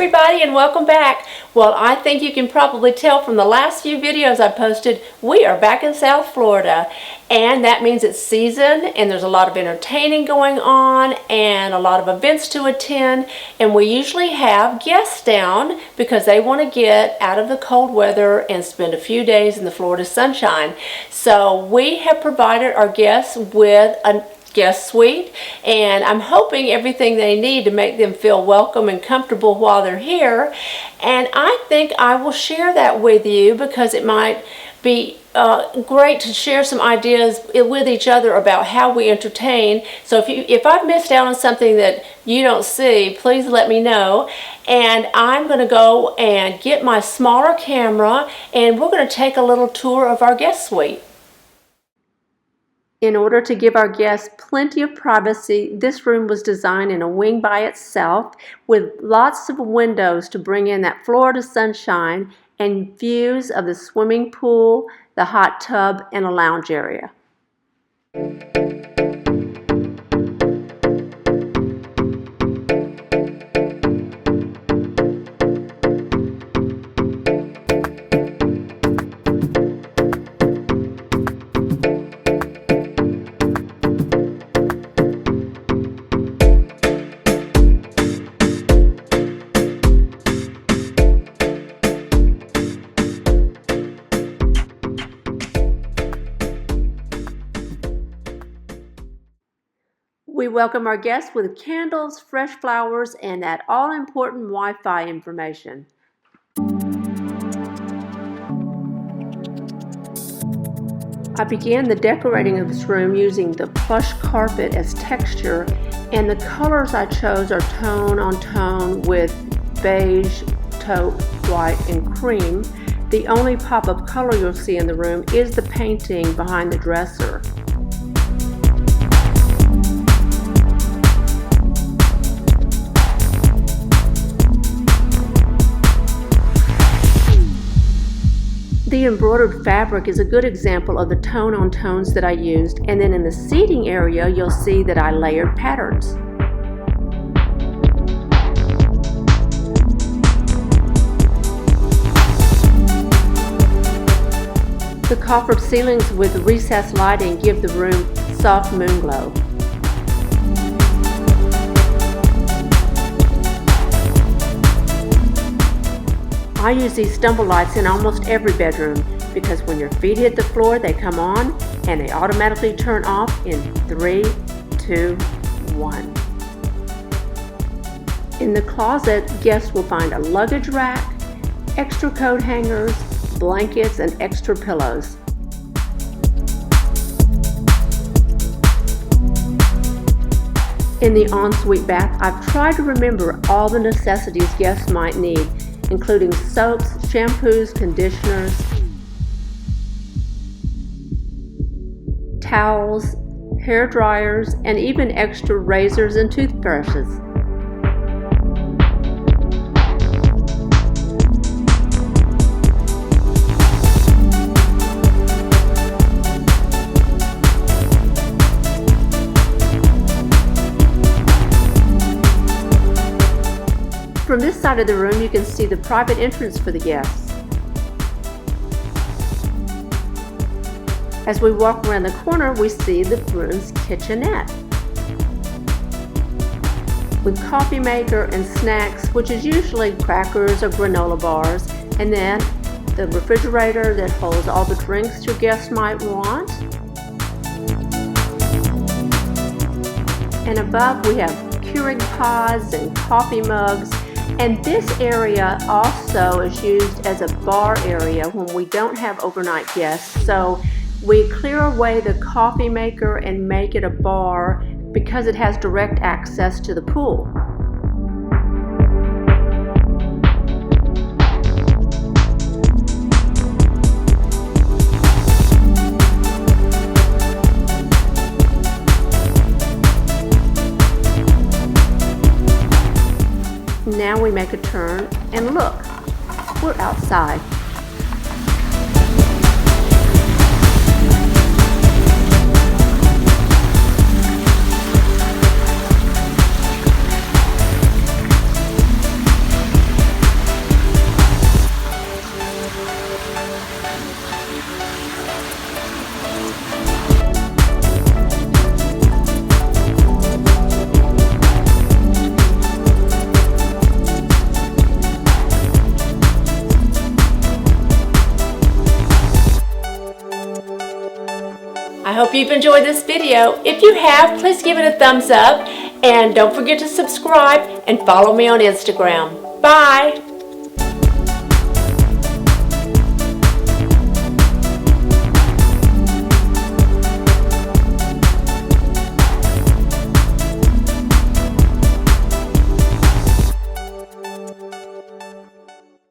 everybody, and welcome back. Well, I think you can probably tell from the last few videos I posted, we are back in South Florida, and that means it's season and there's a lot of entertaining going on and a lot of events to attend, and we usually have guests down because they want to get out of the cold weather and spend a few days in the Florida sunshine. So we have provided our guests with a guest suite, and I'm hoping everything they need to make them feel welcome and comfortable while they're here. And I think I will share that with you because it might be great to share some ideas with each other about how we entertain. So if I've missed out on something that you don't see, please let me know. And I'm going to go and get my smaller camera, and we're going to take a little tour of our guest suite. In order to give our guests plenty of privacy, this room was designed in a wing by itself with lots of windows to bring in that Florida sunshine and views of the swimming pool, the hot tub, and a lounge area. We welcome our guests with candles, fresh flowers, and that all-important Wi-Fi information. I began the decorating of this room using the plush carpet as texture, and the colors I chose are tone on tone with beige, taupe, white, and cream. The only pop of color you'll see in the room is the painting behind the dresser. The embroidered fabric is a good example of the tone on tones that I used, and then in the seating area you'll see that I layered patterns. The coffered ceilings with recessed lighting give the room soft moon glow. I use these stumble lights in almost every bedroom because when your feet hit the floor, they come on and they automatically turn off in 3, 2, 1. In the closet, guests will find a luggage rack, extra coat hangers, blankets, and extra pillows. In the ensuite bath, I've tried to remember all the necessities guests might need, including soaps, shampoos, conditioners, towels, hair dryers, and even extra razors and toothbrushes. From this side of the room, you can see the private entrance for the guests. As we walk around the corner, we see the room's kitchenette with coffee maker and snacks, which is usually crackers or granola bars, and then the refrigerator that holds all the drinks your guests might want. And above, we have Keurig pods and coffee mugs. And this area also is used as a bar area when we don't have overnight guests. So we clear away the coffee maker and make it a bar because it has direct access to the pool. Now we make a turn and look, we're outside. I hope you've enjoyed this video. If you have, please give it a thumbs up and don't forget to subscribe and follow me on Instagram. Bye!